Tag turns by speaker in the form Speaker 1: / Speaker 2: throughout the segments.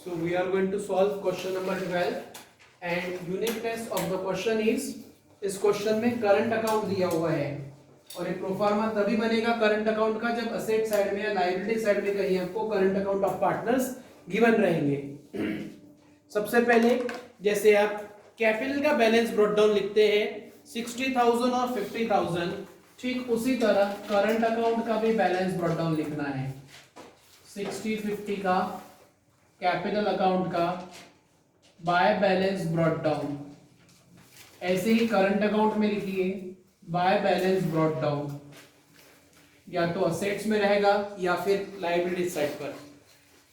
Speaker 1: So we are going to solve question number 12 and uniqueness of the question is, इस question में current account दिया हुआ है और एक प्रोफार्मा तभी बनेगा करंट अकाउंट का जब असेट साइड में या लायबिलिटी साइड में कहीं आपको current account of partners given रहेंगे। सबसे पहले जैसे आप कैपिटल का बैलेंस ब्रॉट डाउन लिखते हैं 60,000 और 50,000, ठीक उसी तरह करंट अकाउंट का भी बैलेंस ब्रॉट डाउन लिखना है। 60-50 का कैपिटल अकाउंट का बाय बैलेंस ब्रॉट डाउन, ऐसे ही करंट अकाउंट में लिखिए बाय बैलेंस ब्रॉट डाउन, या तो असेट्स में रहेगा या फिर लायबिलिटी साइड पर।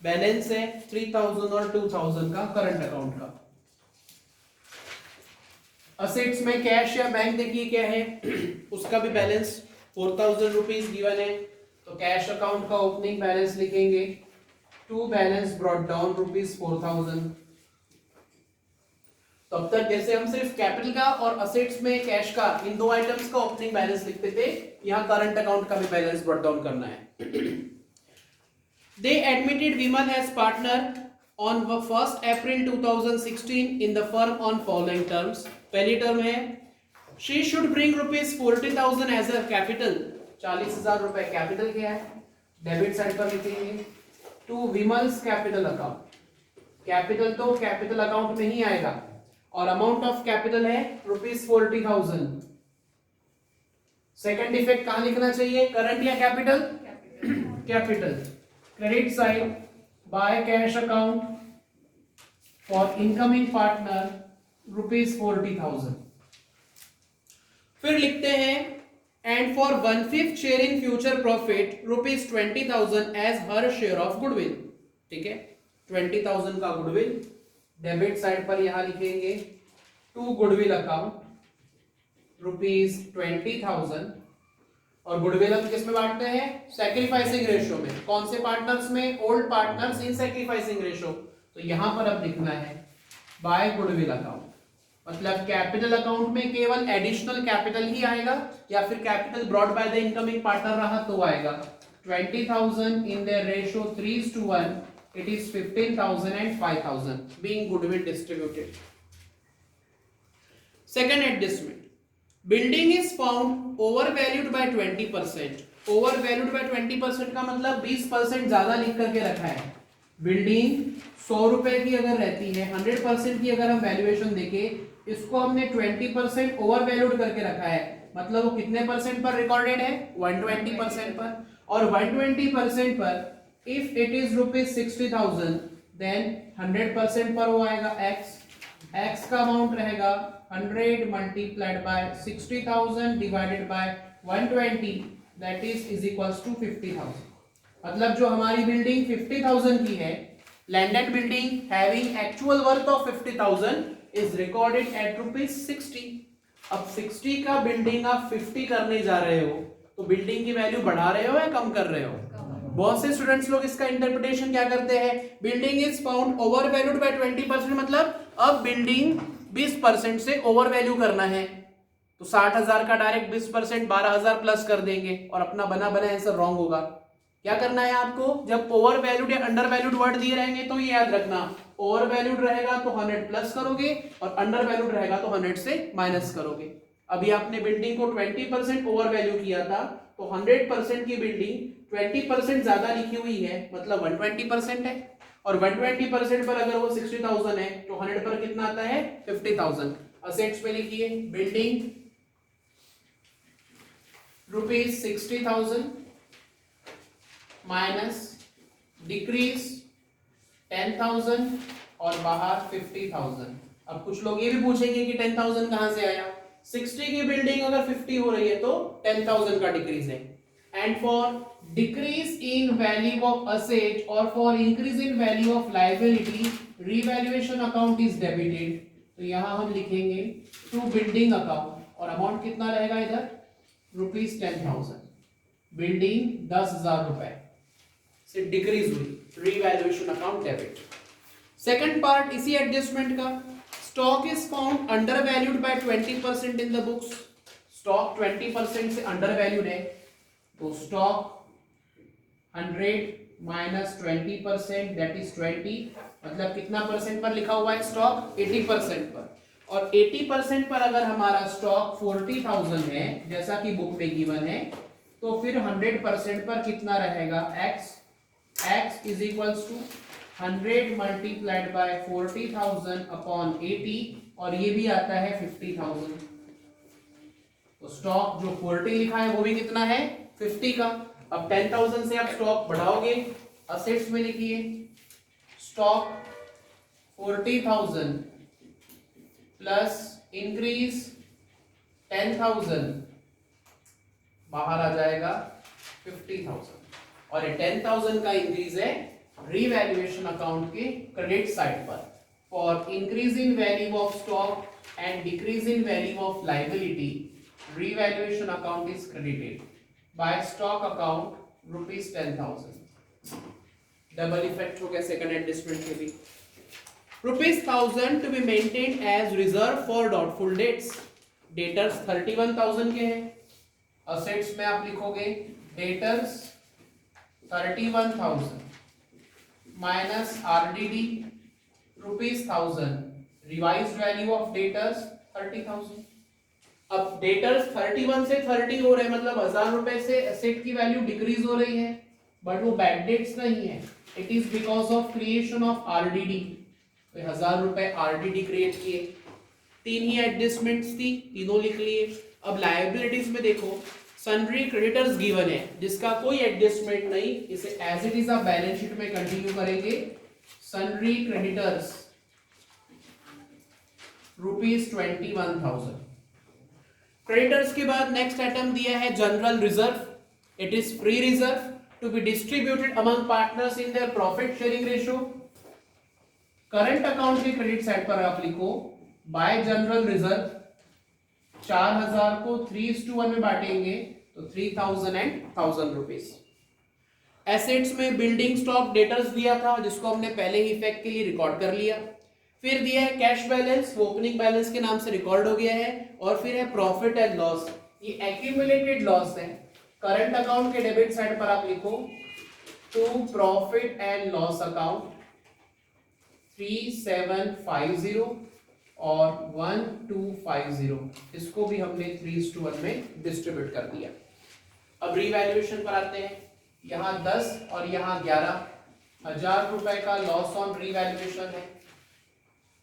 Speaker 1: बैलेंस है 3,000 और 2,000 का करंट अकाउंट का। असेट्स में कैश या बैंक देखिए क्या है, उसका भी बैलेंस 4,000 रुपीज गिवन है, तो कैश अकाउंट का ओपनिंग बैलेंस लिखेंगे to balance brought down rupees 4,000। तो अब तक जैसे हम सिर्फ कैपिटल का और असेट्स में कैश का इन दो आइटम्स का ओपनिंग बैलेंस लिखते थे, यहाँ करंट अकाउंट का भी बैलेंस ब्रॉट डाउन करना है। They admitted Vimal as partner on 1st April 2016 in the firm on following terms. पहली टर्म है she should bring rupees 40,000 as a capital, 40,000 रुपए कैपिटल क्या है, डेबिट साइड पर लिखेंगे to Vimal's capital account. Capital तो कैपिटल अकाउंट में ही आएगा और अमाउंट ऑफ कैपिटल है रुपीज 40,000। सेकंड इफेक्ट कहां लिखना चाहिए, करंट या capital, capital. Credit side by cash account for incoming partner rupees 40,000। फिर लिखते हैं and for 1/5 share in future profit rupees 20,000 as her share of goodwill. ठीक है, 20,000 का गुडविल डेबिट साइड पर यहां लिखेंगे टू गुडविल अकाउंट रुपीज 20,000। और गुडविल हम किस में बांटते हैं, सैक्रिफाइसिंग रेशियो में। कौन से पार्टनर्स में, old partners in sacrificing ratio. तो यहां पर अब लिखना है बाय गुडविल अकाउंट, मतलब कैपिटल अकाउंट में केवल एडिशनल कैपिटल ही आएगा या फिर capital brought by the incoming partner रहा तो आएगा। 20,000 in the ratio 3:1, it is 15,000 and 5,000 being goodwill distributed. Second adjustment, building is found overvalued by 20%. overvalued by 20% का मतलब 20% ज्यादा लिख करके रखा है। बिल्डिंग 100 रुपए की अगर रहती है, 100% की अगर हम वैल्यूएशन देखें, इसको हमने 20% ओवरवैल्यूड करके रखा है, मतलब वो कितने परसेंट पर रिकॉर्डेड है, 120% पर। और 120% पर if it is rupees 60,000 then 100% पर वो आएगा x का अमाउंट रहेगा 100 multiplied by 60,000 divided by 120, that is equals to 50,000। मतलब जो हमारी बिल्डिंग 50,000 की है, landed building having actual worth of 50,000 is recorded at rupees 60। अब 60 का बिल्डिंग आप 50 करने जा रहे हो, तो बिल्डिंग की वैल्यू बढ़ा रहे हो या कम कर रहे हो। बहुत से स्टूडेंट्स लोग इसका इंटरप्रिटेशन क्या करते हैं, building is found overvalued by 20%, मतलब अब बिल्डिंग 20% से ओवर वैल्यू करना है, तो 60,000 का डायरेक्ट 20% 12,000 प्लस कर देंगे और अपना बना बना आंसर रॉन्ग होगा। क्या करना है आपको, जब ओवर वैल्यूड या अंडर वैल्यूड वर्ड दिए रहेंगे तो ये याद रखना, ओवर वैल्यूड रहेगा तो 100 प्लस करोगे और अंडर वैल्यूड रहेगा तो 100 से माइनस करोगे। अभी आपने बिल्डिंग को 20% ओवर वैल्यू किया था, तो 100% की बिल्डिंग 20% ज्यादा लिखी हुई है, मतलब 120% है। और 120% पर अगर वो 60,000 है तो 100 पर कितना आता है, 50,000। असेट्स पे लिखिए बिल्डिंग रुपीज 60,000 माइनस डिक्रीज 10,000 और बाहर 50,000। अब कुछ लोग ये भी पूछेंगे कि 10,000 कहां से आया, 60 की बिल्डिंग अगर 50 हो रही है तो 10,000 का डिक्रीज है। And for decrease in value of asset और for increase in value of liability revaluation account is debited. तो यहां हम लिखेंगे टू बिल्डिंग अकाउंट और अमाउंट कितना रहेगा इधर, रुपीज 10,000। बिल्डिंग 10,000 रुपए से डिक्रीज हुई, revaluation account debit. Second part इसी एडजस्टमेंट का, stock is found under valued bye 20% in the books. Stock 20% से अंडर वैल्यूड है, तो स्टॉक 100 माइनस 20%, दैट इज 20, मतलब कितना परसेंट पर लिखा हुआ है स्टॉक? 80% पर। और 80% पर अगर हमारा स्टॉक 40,000 है जैसा कि बुक में गिवन है, तो फिर 100% पर कितना रहेगा? x is equals to 100 multiplied by 40,000 upon 80, और ये भी आता है 50,000। तो स्टॉक जो 40 लिखा है वो भी कितना है? 50 का। अब 10,000 से आप स्टॉक बढ़ाओगे, असेट्स में लिखिए स्टॉक 40,000 प्लस इंक्रीज 10,000, बाहर आ जाएगा 50,000। और ये 10,000 का इंक्रीज है रीवैल्यूएशन अकाउंट के क्रेडिट साइड पर। For increase in value of stock and decrease in value of liability, revaluation account is credited by stock account rupees 10,000। Double effect हो गया सेकंड एडजस्टमेंट के भी। Rupees 1,000 to be maintained as reserve for doubtful debts. Debtors 31,000 के हैं। Assets में आप लिखोगे debtors 31,000 minus RDD rupees 1,000, revised value of debtors 30,000। अब डेटर्स 31 से 30 हो रहे हैं, मतलब 1,000 रुपए से एसेट की वैल्यू डिक्रीज हो रही है, बट वो बैड डेट्स नहीं है, it is because of creation of RDD. तो 1,000 रुपए आरडीडी क्रिएट किए। 3 ही एडजस्टमेंट्स थी, तीनों लिख लिए। अब लायबिलिटीज में देखो, सन्ड्री क्रेडिटर्स गिवन है जिसका कोई एडजस्टमेंट नहीं, इसे एज इट इज आप बैलेंस शीट में कंटिन्यू करेंगे। Sundry creditors rupees 21,000। क्रेडिटर्स के बाद नेक्स्ट आइटम दिया है general reserve. It is free reserve to be distributed among partners in their profit sharing ratio. Current account के क्रेडिट साइड पर आप लिखो बाय जनरल रिजर्व 4,000 को 3:1 में बांटेंगे तो 3,000 एंड 1,000 रुपीज। एसेट्स में बिल्डिंग स्टॉक डेटर्स दिया था जिसको हमने पहले ही इफेक्ट के लिए रिकॉर्ड कर लिया। फिर दिया है कैश बैलेंस, वो ओपनिंग बैलेंस के नाम से रिकॉर्ड हो गया है। और फिर है प्रॉफिट एंड लॉस, ये एक्यूमुलेटेड लॉस है। करंट अकाउंट के डेबिट साइड पर आप लिखो to profit and loss account 3750 और 1250, इसको भी हमने 3:1 में डिस्ट्रीब्यूट कर दिया। अब रीवैल्यूएशन पर आते हैं। यहाँ 10 और यहाँ 11,000 रुपए का लॉस ऑन रीवैल्यूएशन है।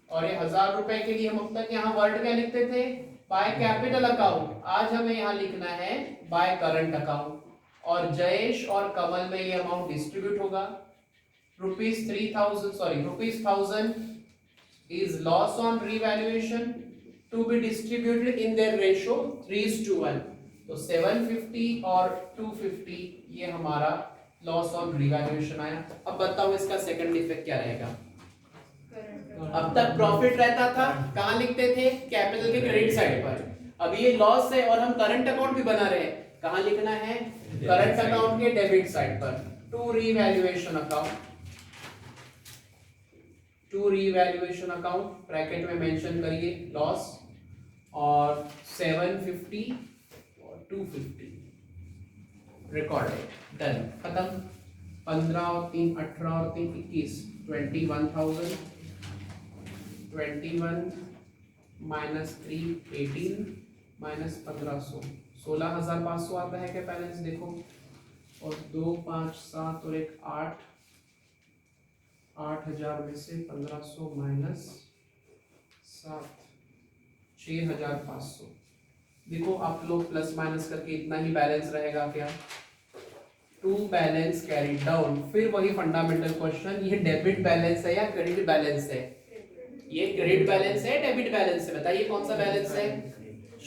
Speaker 1: और ये 1,000 रुपए के लिए हम अब तक यहाँ वर्ड क्या लिखते थे? By capital account. आज हमें यहाँ लिखना है बाय करंट अकाउंट। और जयेश और कमल में ये अमाउंट डिस्ट्रीब्यूट होगा। Rupees 1,000 is loss on revaluation to be distributed in their ratio 3:1। तो 750 और 250 ये हमारा लॉस ऑन रिवैल्यूएशन आया। अब बताओ इसका सेकंड इफेक्ट क्या रहेगा? अब तक प्रॉफिट रहता था, कहां लिखते थे? कैपिटल के क्रेडिट साइड पर। अब ये लॉस है और हम करंट अकाउंट भी बना रहे हैं, कहां लिखना है? करंट अकाउंट के डेबिट साइड पर। To revaluation account, to revaluation account bracket में मेंशन करिए लॉस, और 750 और 250 रिकॉर्डेड। डन, खत्म। 15 और 3 18 और 3 21, 21,000, 21 माइनस 3 18 माइनस 1,500, 16,500 आता है क्या बैलेंस? देखो, और 2 5 7 और 1 8, 8,000 में से 1,500 माइनस 7, 6,500। देखो आप लोग प्लस माइनस करके इतना ही बैलेंस रहेगा क्या? To balance carry down. फिर वही फंडामेंटल क्वेश्चन, ये डेबिट बैलेंस है या क्रेडिट बैलेंस है? ये क्रेडिट बैलेंस है, डेबिट बैलेंस है? बताइए कौन सा बैलेंस है?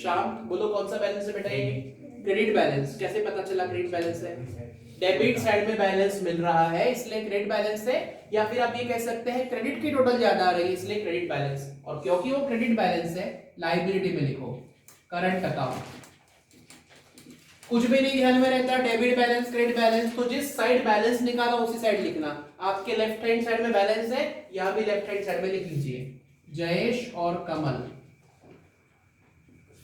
Speaker 1: शाम बोलो कौन सा बैलेंस है बेटा? ये क्रेडिट बैलेंस। कैसे पता चला क्रेडिट बैलेंस है? डेबिट साइड में बैलेंस मिल रहा है इसलिए क्रेडिट बैलेंस है, या फिर आप ये कह सकते हैं क्रेडिट की टोटल ज्यादा आ रही है इसलिए क्रेडिट बैलेंस। और क्योंकि वो क्रेडिट बैलेंस है, लायबिलिटी में लिखो करंट अकाउंट। कुछ भी नहीं ध्यान में रहता, डेबिट बैलेंस क्रेडिट बैलेंस, तो जिस साइड बैलेंस निकाला उसी साइड लिखना। आपके लेफ्ट हैंड साइड में बैलेंस है, यहां भी लेफ्ट हैंड साइड में लिख लीजिए जयेश और कमल।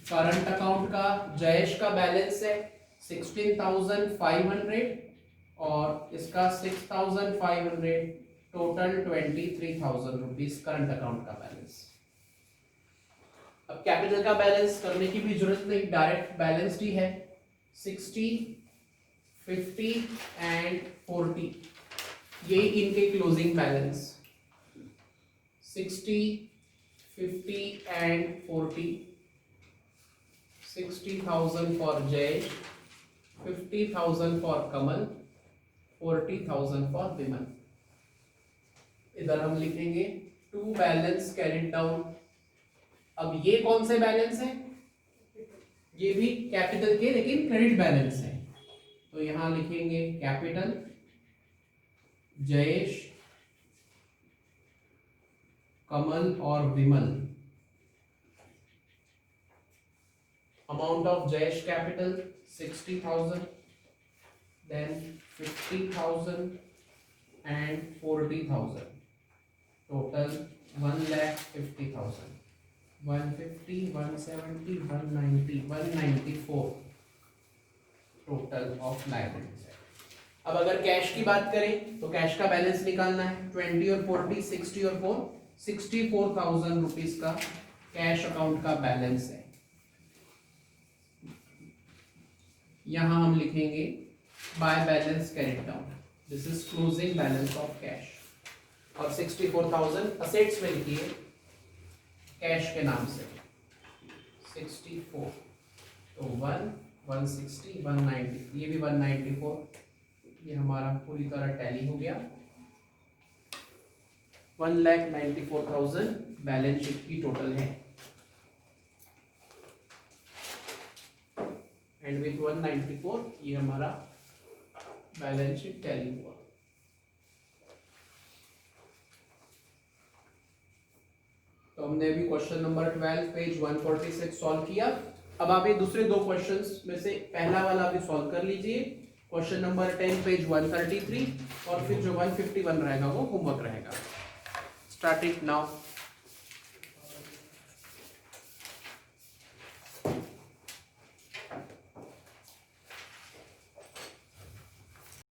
Speaker 1: करंट अकाउंट का जयेश का बैलेंस है 16,500 और इसका 6,500, टोटल 23,000 रुपीज करंट अकाउंट का बैलेंस। अब कैपिटल का बैलेंस करने की भी जरूरत नहीं, डायरेक्ट बैलेंस्ड ही है। 60, 50 एंड 40 ये इनके closing balance. 60, 50 and 40, 60,000 for Jayesh, 50,000 for Kamal, 40,000 for Vimal. इधर हम लिखेंगे टू बैलेंस कैरिड डाउन। अब ये कौन से बैलेंस है? ये भी कैपिटल के लेकिन क्रेडिट बैलेंस है, तो यहां लिखेंगे कैपिटल जयेश, कमल और Vimal. Amount of Jayesh capital 60,000, then 50,000 and 40,000, total 1,50,000, 150, 170, 190, 194 total of liabilities है। अब अगर कैश की बात करें तो कैश का बैलेंस निकालना है। 20 और 40, 60 और 4, 64,000 रुपीज का कैश अकाउंट का बैलेंस है। यहां हम लिखेंगे by balance carried down, this is closing balance of cash. और 64,000 असेट्स में लिखिए कैश के नाम से 64, तो 160, 190, ये भी 194, ये हमारा पूरी तरह टैली हो गया। 1,94,000 बैलेंस शीट की टोटल है, एंड विथ 194 ये हमारा बैलेंस शीट टैली हुआ। तो हमने अभी क्वेश्चन नंबर 12 पेज 146 सॉल्व किया। अब आप ये दूसरे दो क्वेश्चंस में से पहला वाला अभी सॉल्व कर लीजिए, क्वेश्चन नंबर 10 पेज 133, और फिर जो 151 रहेगा वो होमवर्क रहेगा। Start it now.